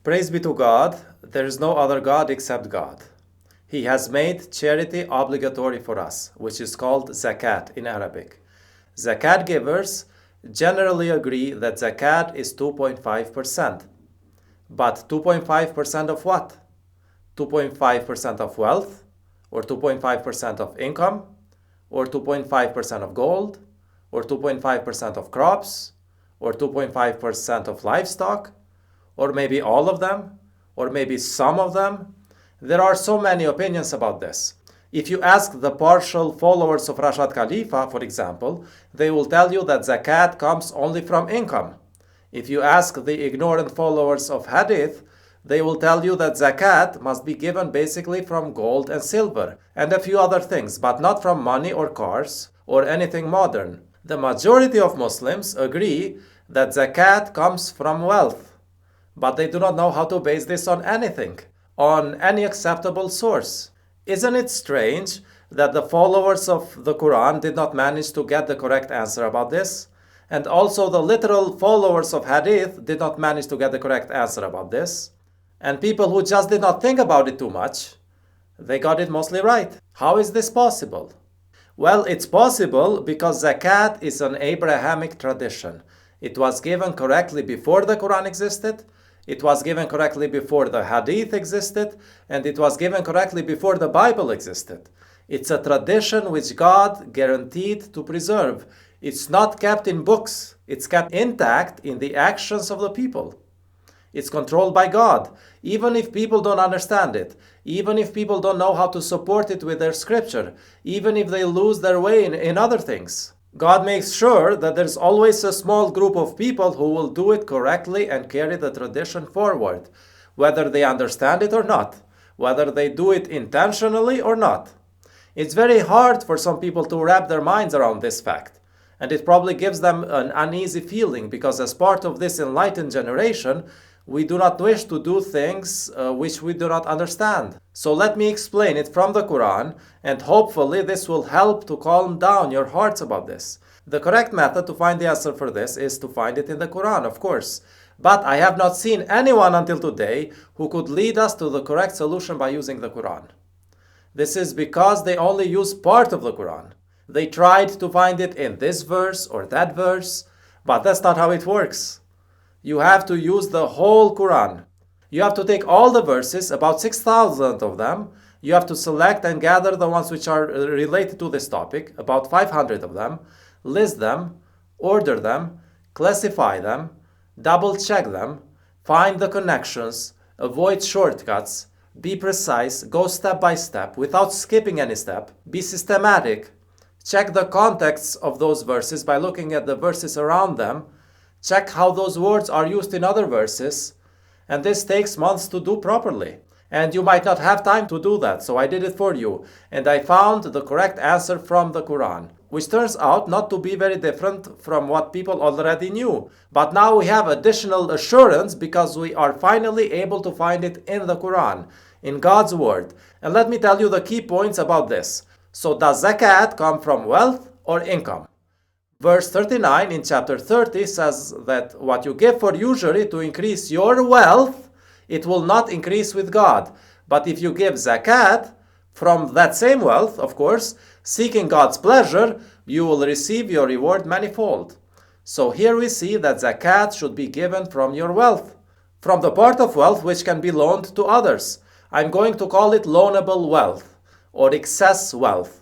Praise be to God, there is no other God except God. He has made charity obligatory for us, which is called Zakat in Arabic. Zakat givers generally agree that Zakat is 2.5%. But 2.5% of what? 2.5% of wealth, or 2.5% of income, or 2.5% of gold, or 2.5% of crops, or 2.5% of livestock, or maybe all of them, or maybe some of them. There are so many opinions about this. If you ask the partial followers of Rashad Khalifa, for example, they will tell you that Zakat comes only from income. If you ask the ignorant followers of Hadith, they will tell you that Zakat must be given basically from gold and silver and a few other things, but not from money or cars or anything modern. The majority of Muslims agree that Zakat comes from wealth, but they do not know how to base this on anything, on any acceptable source. Isn't it strange that the followers of the Quran did not manage to get the correct answer about this? And also the literal followers of Hadith did not manage to get the correct answer about this. And people who just did not think about it too much, they got it mostly right. How is this possible? Well, it's possible because Zakat is an Abrahamic tradition. It was given correctly before the Quran existed, it was given correctly before the Hadith existed, and it was given correctly before the Bible existed. It's a tradition which God guaranteed to preserve. It's not kept in books. It's kept intact in the actions of the people. It's controlled by God, even if people don't understand it, even if people don't know how to support it with their scripture, even if they lose their way in other things. God makes sure that there's always a small group of people who will do it correctly and carry the tradition forward, whether they understand it or not, whether they do it intentionally or not. It's very hard for some people to wrap their minds around this fact. And it probably gives them an uneasy feeling because as part of this enlightened generation, we do not wish to do things which we do not understand. So let me explain it from the Quran, and hopefully this will help to calm down your hearts about this. The correct method to find the answer for this is to find it in the Quran, of course. But I have not seen anyone until today who could lead us to the correct solution by using the Quran. This is because they only use part of the Quran. They tried to find it in this verse or that verse, but that's not how it works. You have to use the whole Quran. You have to take all the verses, about 6,000 of them. You have to select and gather the ones which are related to this topic, about 500 of them, list them, order them, classify them, double check them, find the connections, avoid shortcuts, be precise, go step by step without skipping any step, be systematic, check the context of those verses by looking at the verses around them, check how those words are used in other verses, and this takes months to do properly. And you might not have time to do that, so I did it for you. And I found the correct answer from the Quran, which turns out not to be very different from what people already knew. But now we have additional assurance because we are finally able to find it in the Quran, in God's word. And let me tell you the key points about this. So does Zakat come from wealth or income? Verse 39 in chapter 30 says that what you give for usury to increase your wealth, it will not increase with God. But if you give Zakat from that same wealth, of course, seeking God's pleasure, you will receive your reward manifold. So here we see that Zakat should be given from your wealth, from the part of wealth which can be loaned to others. I'm going to call it loanable wealth or excess wealth.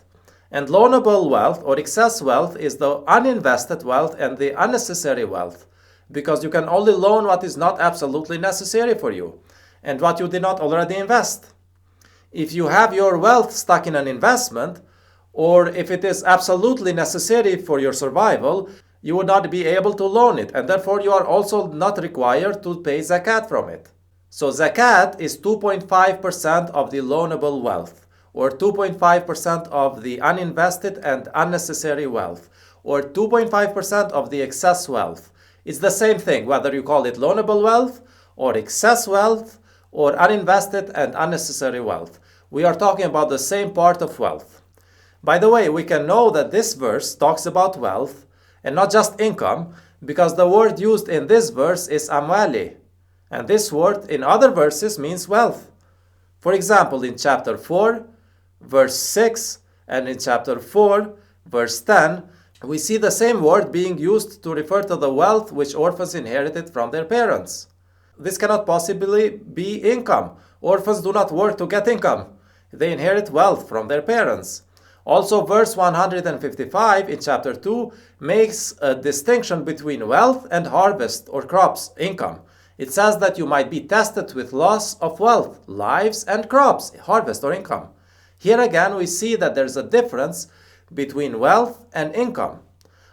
And loanable wealth or excess wealth is the uninvested wealth and the unnecessary wealth, because you can only loan what is not absolutely necessary for you and what you did not already invest. If you have your wealth stuck in an investment, or if it is absolutely necessary for your survival, you would not be able to loan it, and therefore you are also not required to pay Zakat from it. So Zakat is 2.5% of the loanable wealth, or 2.5% of the uninvested and unnecessary wealth, or 2.5% of the excess wealth. It's the same thing, whether you call it loanable wealth, or excess wealth, or uninvested and unnecessary wealth. We are talking about the same part of wealth. By the way, we can know that this verse talks about wealth, and not just income, because the word used in this verse is amwali. And this word in other verses means wealth. For example, in chapter 4, verse 6, and in chapter 4, verse 10, we see the same word being used to refer to the wealth which orphans inherited from their parents. This cannot possibly be income. Orphans do not work to get income. They inherit wealth from their parents. Also, verse 155 in chapter 2 makes a distinction between wealth and harvest or crops, income. It says that you might be tested with loss of wealth, lives, and crops, harvest or income. Here again, we see that there's a difference between wealth and income.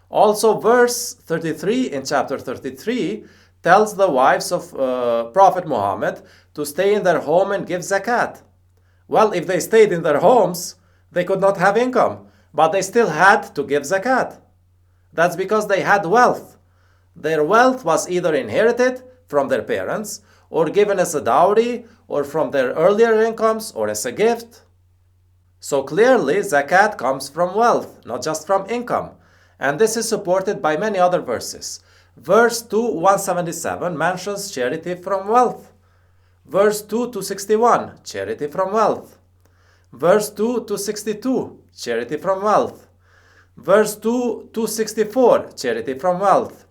Also, verse 33 in chapter 33 tells the wives of Prophet Muhammad to stay in their home and give zakat. Well, if they stayed in their homes, they could not have income, but they still had to give zakat. That's because they had wealth. Their wealth was either inherited from their parents, or given as a dowry, or from their earlier incomes, or as a gift. So clearly, zakat comes from wealth, not just from income. And this is supported by many other verses. Verse 177 mentions charity from wealth. Verse 261, charity from wealth. Verse 262, charity from wealth. Verse 264, charity from wealth.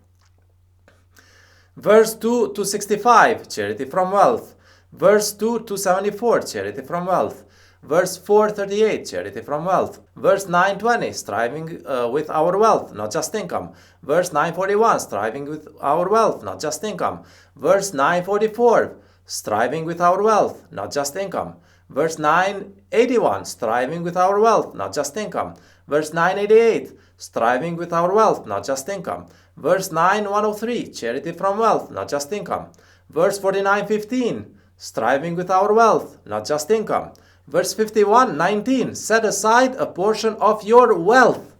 Verse 265, charity from wealth. Verse 274, charity from wealth. Verse 438, charity from wealth. Verse 920, striving with our wealth, not just income. Verse 941, striving with our wealth, not just income. Verse 944, striving with our wealth, not just income. Verse 981, striving with our wealth, not just income. Verse 988, striving with our wealth, not just income. Verse 9103, charity from wealth, not just income. Verse 4915, striving with our wealth, not just income. Verse 51:19, set aside a portion of your wealth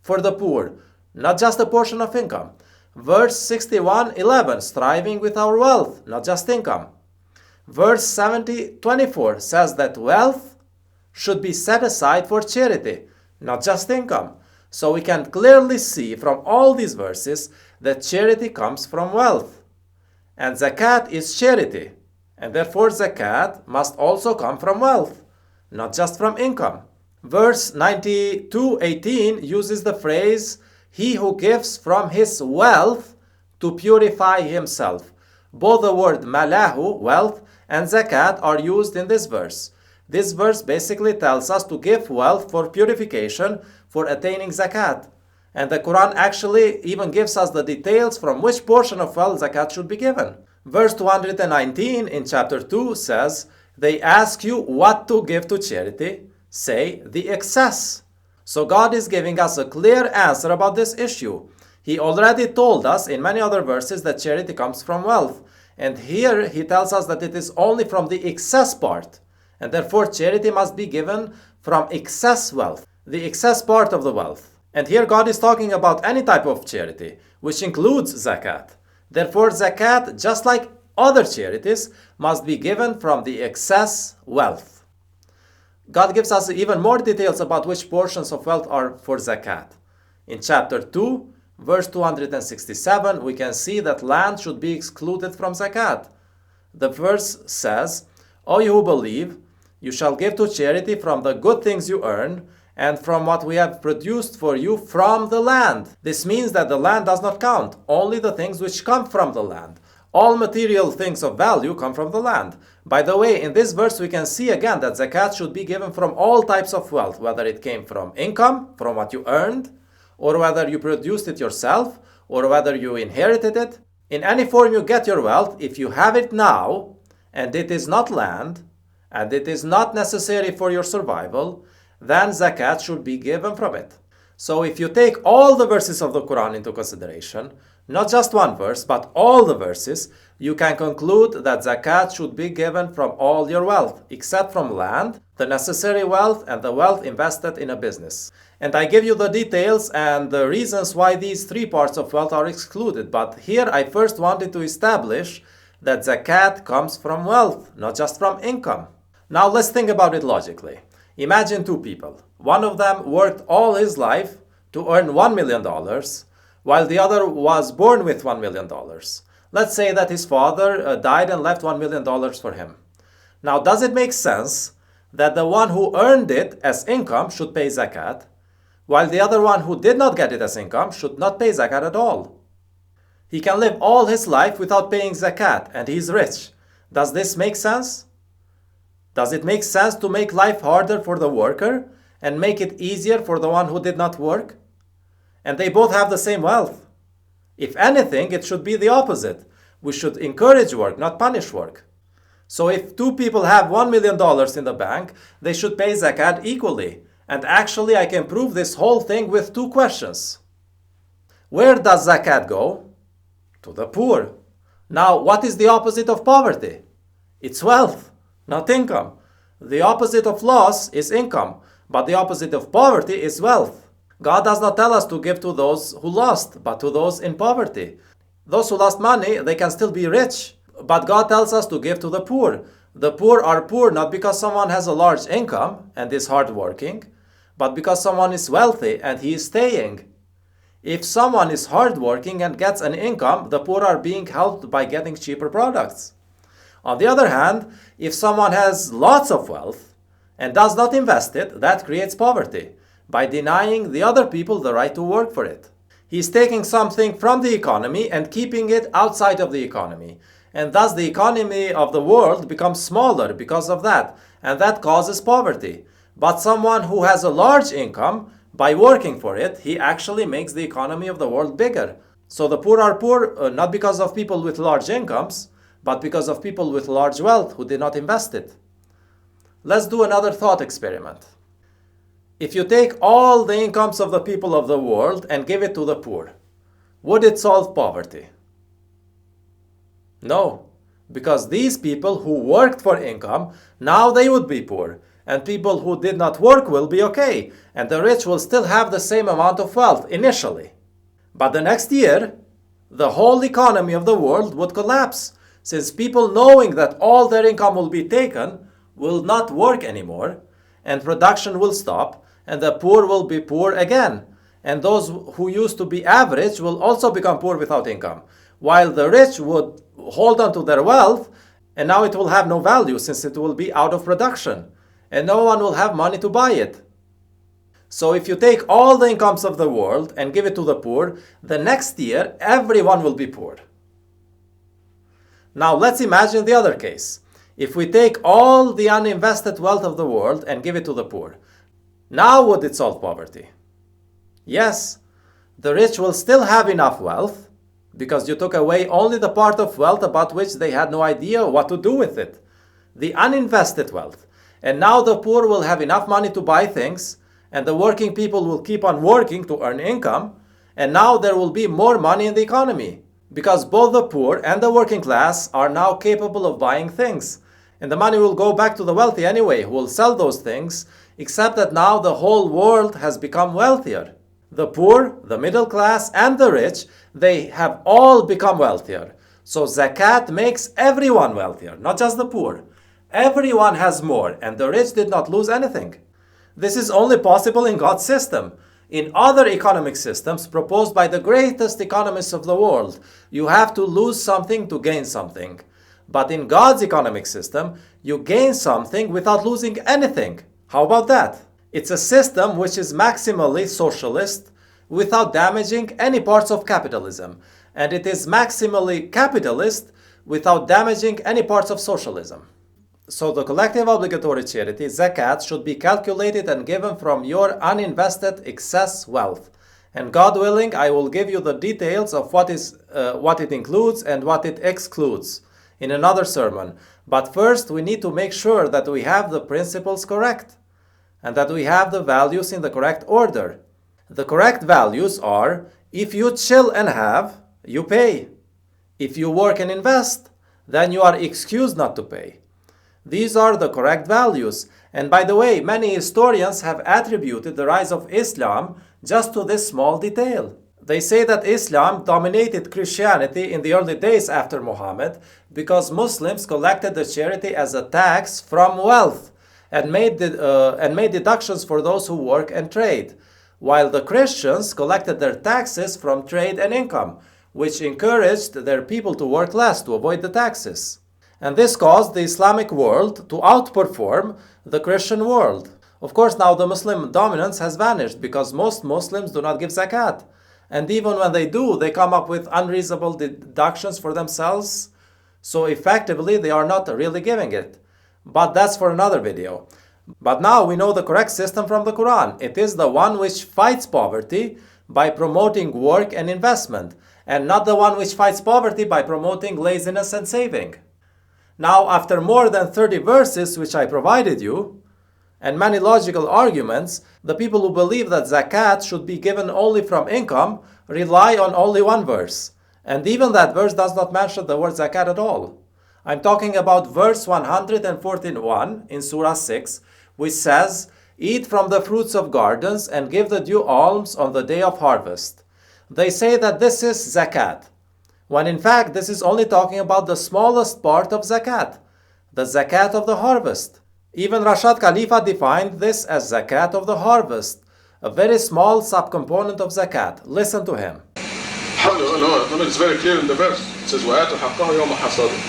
for the poor, not just a portion of income. Verse 61:11, striving with our wealth, not just income. Verse 70:24 says that wealth should be set aside for charity, not just income. So we can clearly see from all these verses that charity comes from wealth. And zakat is charity, and therefore zakat must also come from wealth, not just from income. Verse 92:18 uses the phrase, he who gives from his wealth to purify himself. Both the word malahu, wealth, and zakat are used in this verse. This verse basically tells us to give wealth for purification, for attaining zakat. And the Quran actually even gives us the details from which portion of wealth zakat should be given. Verse 219 in chapter 2 says, they ask you what to give to charity, say the excess. So God is giving us a clear answer about this issue. He already told us in many other verses that charity comes from wealth. And here he tells us that it is only from the excess part. And therefore charity must be given from excess wealth, the excess part of the wealth. And here God is talking about any type of charity, which includes zakat. Therefore zakat, just like other charities, must be given from the excess wealth. God gives us even more details about which portions of wealth are for zakat. In chapter 2, verse 267, we can see that land should be excluded from zakat. The verse says, O you who believe, you shall give to charity from the good things you earn, and from what we have produced for you from the land. This means that the land does not count, only the things which come from the land. All material things of value come from the land. By the way, in this verse we can see again that zakat should be given from all types of wealth, whether it came from income, from what you earned, or whether you produced it yourself, or whether you inherited it. In any form you get your wealth, if you have it now, and it is not land, and it is not necessary for your survival, then zakat should be given from it. So if you take all the verses of the Quran into consideration, not just one verse, but all the verses, you can conclude that zakat should be given from all your wealth, except from land, the necessary wealth, and the wealth invested in a business. And I give you the details and the reasons why these three parts of wealth are excluded. But here I first wanted to establish that zakat comes from wealth, not just from income. Now let's think about it logically. Imagine two people. One of them worked all his life to earn $1 million, while the other was born with $1 million. Let's say that his father died and left $1 million for him. Now, does it make sense that the one who earned it as income should pay zakat, while the other one who did not get it as income should not pay zakat at all? He can live all his life without paying zakat, and he's rich. Does this make sense? Does it make sense to make life harder for the worker and make it easier for the one who did not work? And they both have the same wealth. If anything, it should be the opposite. We should encourage work, not punish work. So if two people have $1 million in the bank, they should pay zakat equally. And actually, I can prove this whole thing with two questions. Where does zakat go? To the poor. Now, what is the opposite of poverty? It's wealth, not income. The opposite of loss is income, but the opposite of poverty is wealth. God does not tell us to give to those who lost, but to those in poverty. Those who lost money, they can still be rich, but God tells us to give to the poor. The poor are poor not because someone has a large income and is hardworking, but because someone is wealthy and he is staying. If someone is hardworking and gets an income, the poor are being helped by getting cheaper products. On the other hand, if someone has lots of wealth and does not invest it, that creates poverty by denying the other people the right to work for it. He's taking something from the economy and keeping it outside of the economy. And thus the economy of the world becomes smaller because of that. And that causes poverty. But someone who has a large income, by working for it, he actually makes the economy of the world bigger. So the poor are poor not because of people with large incomes, but because of people with large wealth who did not invest it. Let's do another thought experiment. If you take all the incomes of the people of the world and give it to the poor, would it solve poverty? No, because these people who worked for income, now they would be poor, and people who did not work will be okay, and the rich will still have the same amount of wealth initially. But the next year, the whole economy of the world would collapse, since people knowing that all their income will be taken will not work anymore, and production will stop, and the poor will be poor again. And those who used to be average will also become poor without income, while the rich would hold on to their wealth, and now it will have no value since it will be out of production, and no one will have money to buy it. So if you take all the incomes of the world and give it to the poor, the next year everyone will be poor. Now let's imagine the other case. If we take all the uninvested wealth of the world and give it to the poor, now would it solve poverty? Yes, the rich will still have enough wealth because you took away only the part of wealth about which they had no idea what to do with it, the uninvested wealth. And now the poor will have enough money to buy things, and the working people will keep on working to earn income, and now there will be more money in the economy because both the poor and the working class are now capable of buying things. And the money will go back to the wealthy anyway, who will sell those things, except that now the whole world has become wealthier. The poor, the middle class, and the rich, they have all become wealthier. So zakat makes everyone wealthier, not just the poor. Everyone has more, and the rich did not lose anything. This is only possible in God's system. In other economic systems proposed by the greatest economists of the world, you have to lose something to gain something. But in God's economic system, you gain something without losing anything. How about that? It's a system which is maximally socialist without damaging any parts of capitalism. And it is maximally capitalist without damaging any parts of socialism. So the collective obligatory charity, zakat, should be calculated and given from your uninvested excess wealth. And God willing, I will give you the details of what it includes and what it excludes in another sermon. But first, we need to make sure that we have the principles correct and that we have the values in the correct order. The correct values are: if you chill and have, you pay. If you work and invest, then you are excused not to pay. These are the correct values. And by the way, many historians have attributed the rise of Islam just to this small detail. They say that Islam dominated Christianity in the early days after Muhammad because Muslims collected the charity as a tax from wealth and made deductions for those who work and trade, while the Christians collected their taxes from trade and income, which encouraged their people to work less to avoid the taxes. And this caused the Islamic world to outperform the Christian world. Of course, now the Muslim dominance has vanished because most Muslims do not give zakat. And even when they do, they come up with unreasonable deductions for themselves. So effectively, they are not really giving it. But that's for another video. But now we know the correct system from the Quran. It is the one which fights poverty by promoting work and investment, and not the one which fights poverty by promoting laziness and saving. Now, after more than 30 verses which I provided you, and many logical arguments, the people who believe that zakat should be given only from income rely on only one verse. And even that verse does not mention the word zakat at all. I'm talking about verse 114.1 in Surah 6, which says, "Eat from the fruits of gardens and give the due alms on the day of harvest." They say that this is zakat, when in fact this is only talking about the smallest part of zakat, the zakat of the harvest. Even Rashad Khalifa defined this as zakat of the harvest, a very small subcomponent of zakat. Listen to him. No, it's very clear in the verse. It says, وَآتُوا حَقَّهُ يَوْمَ حَصَادِهِ.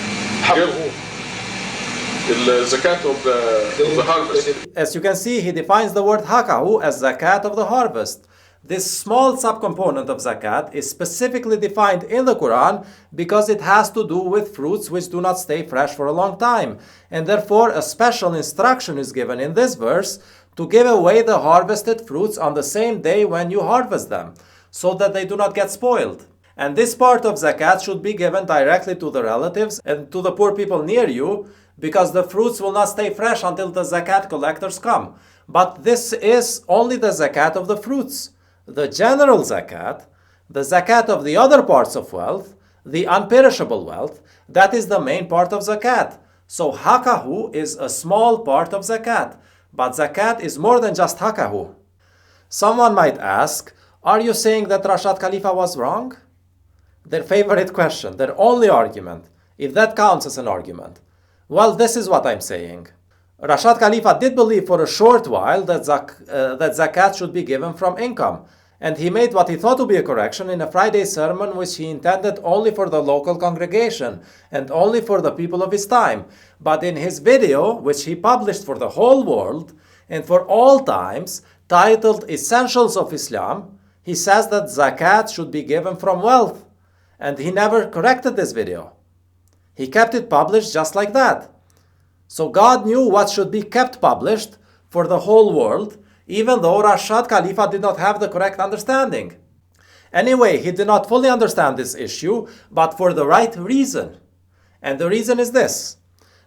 The zakat of the harvest. As you can see, he defines the word hakahu as zakat of the harvest. This small subcomponent of zakat is specifically defined in the Quran because it has to do with fruits which do not stay fresh for a long time. And therefore, a special instruction is given in this verse to give away the harvested fruits on the same day when you harvest them, so that they do not get spoiled. And this part of zakat should be given directly to the relatives and to the poor people near you, because the fruits will not stay fresh until the zakat collectors come. But this is only the zakat of the fruits. The general zakat, the zakat of the other parts of wealth, the unperishable wealth, that is the main part of zakat. So hakahu is a small part of zakat, but zakat is more than just hakahu. Someone might ask, are you saying that Rashad Khalifa was wrong? Their favorite question, their only argument, if that counts as an argument. Well, this is what I'm saying. Rashad Khalifa did believe for a short while that zakat should be given from income, and he made what he thought to be a correction in a Friday sermon which he intended only for the local congregation and only for the people of his time. But in his video, which he published for the whole world and for all times, titled Essentials of Islam, he says that zakat should be given from wealth, and he never corrected this video. He kept it published just like that. So God knew what should be kept published for the whole world, even though Rashad Khalifa did not have the correct understanding. Anyway, he did not fully understand this issue, but for the right reason. And the reason is this.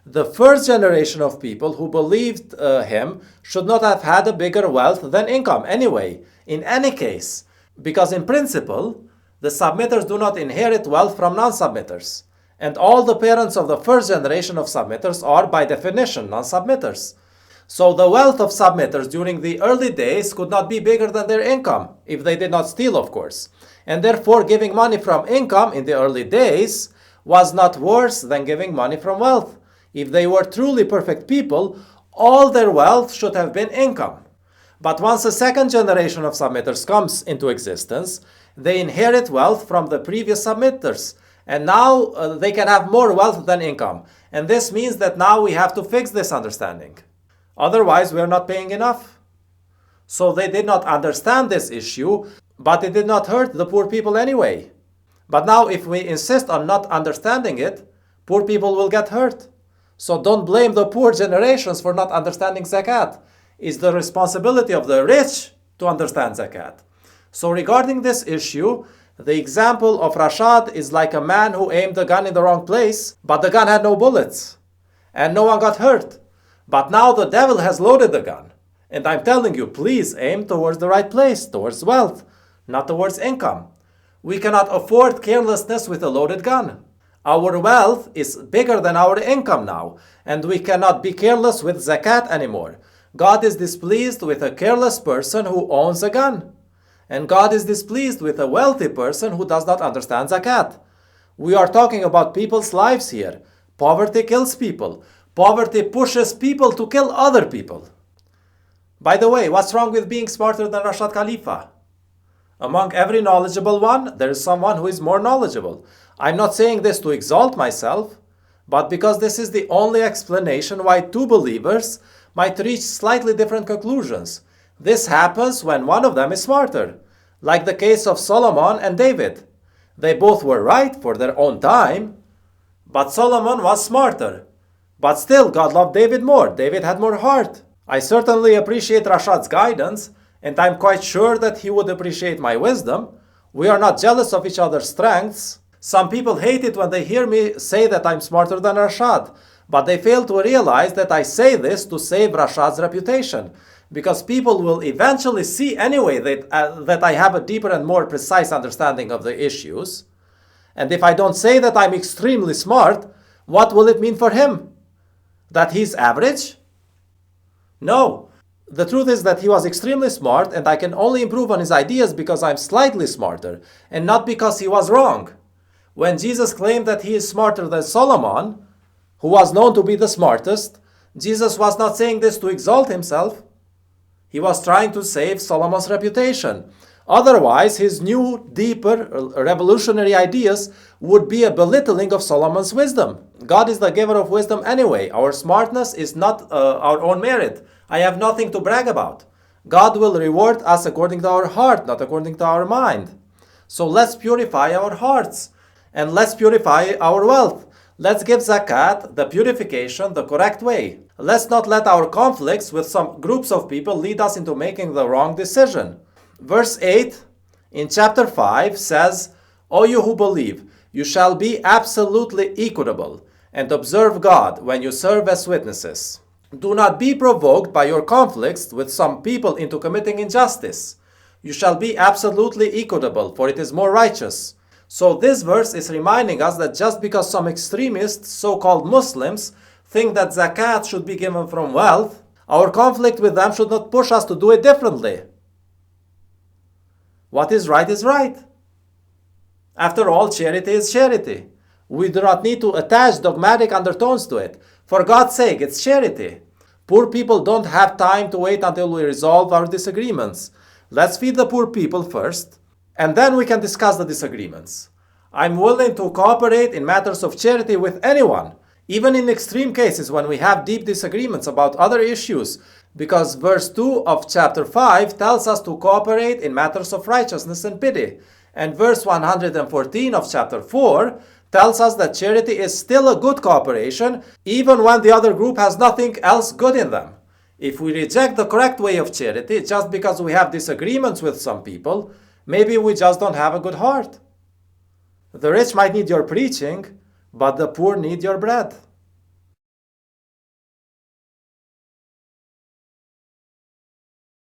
The first generation of people who believed him should not have had a bigger wealth than income anyway, in any case, because in principle, the submitters do not inherit wealth from non-submitters. And all the parents of the first generation of submitters are, by definition, non-submitters. So the wealth of submitters during the early days could not be bigger than their income, if they did not steal, of course. And therefore, giving money from income in the early days was not worse than giving money from wealth. If they were truly perfect people, all their wealth should have been income. But once a second generation of submitters comes into existence, they inherit wealth from the previous submitters. And now they can have more wealth than income. And this means that now we have to fix this understanding. Otherwise, we are not paying enough. So they did not understand this issue, but it did not hurt the poor people anyway. But now if we insist on not understanding it, poor people will get hurt. So don't blame the poor generations for not understanding zakat. It's the responsibility of the rich to understand zakat. So regarding this issue, the example of Rashad is like a man who aimed the gun in the wrong place, but the gun had no bullets, and no one got hurt. But now the devil has loaded the gun. And I'm telling you, please aim towards the right place, towards wealth, not towards income. We cannot afford carelessness with a loaded gun. Our wealth is bigger than our income now, and we cannot be careless with zakat anymore. God is displeased with a careless person who owns a gun. And God is displeased with a wealthy person who does not understand zakat. We are talking about people's lives here. Poverty kills people. Poverty pushes people to kill other people. By the way, what's wrong with being smarter than Rashad Khalifa? Among every knowledgeable one, there is someone who is more knowledgeable. I'm not saying this to exalt myself, but because this is the only explanation why two believers might reach slightly different conclusions. This happens when one of them is smarter, like the case of Solomon and David. They both were right for their own time, but Solomon was smarter. But still, God loved David more. David had more heart. I certainly appreciate Rashad's guidance, and I'm quite sure that he would appreciate my wisdom. We are not jealous of each other's strengths. Some people hate it when they hear me say that I'm smarter than Rashad, but they fail to realize that I say this to save Rashad's reputation, because people will eventually see anyway that I have a deeper and more precise understanding of the issues. And if I don't say that I'm extremely smart, what will it mean for him? That he's average? No. The truth is that he was extremely smart, and I can only improve on his ideas because I'm slightly smarter, and not because he was wrong. When Jesus claimed that he is smarter than Solomon, who was known to be the smartest, Jesus was not saying this to exalt himself. He was trying to save Solomon's reputation. Otherwise, his new, deeper, revolutionary ideas would be a belittling of Solomon's wisdom. God is the giver of wisdom anyway. Our smartness is not our own merit. I have nothing to brag about. God will reward us according to our heart, not according to our mind. So let's purify our hearts, and let's purify our wealth. Let's give Zakat, the purification, the correct way. Let's not let our conflicts with some groups of people lead us into making the wrong decision. Verse 8 in chapter 5 says, O you who believe, you shall be absolutely equitable and observe God when you serve as witnesses. Do not be provoked by your conflicts with some people into committing injustice. You shall be absolutely equitable, for it is more righteous. So this verse is reminding us that just because some extremists, so-called Muslims, think that zakat should be given from wealth, our conflict with them should not push us to do it differently. What is right is right. After all, charity is charity. We do not need to attach dogmatic undertones to it. For God's sake, it's charity. Poor people don't have time to wait until we resolve our disagreements. Let's feed the poor people first, and then we can discuss the disagreements. I'm willing to cooperate in matters of charity with anyone, even in extreme cases when we have deep disagreements about other issues, because verse 2 of chapter 5 tells us to cooperate in matters of righteousness and pity, and verse 114 of chapter 4 tells us that charity is still a good cooperation, even when the other group has nothing else good in them. If we reject the correct way of charity just because we have disagreements with some people, maybe we just don't have a good heart. The rich might need your preaching, but the poor need your bread.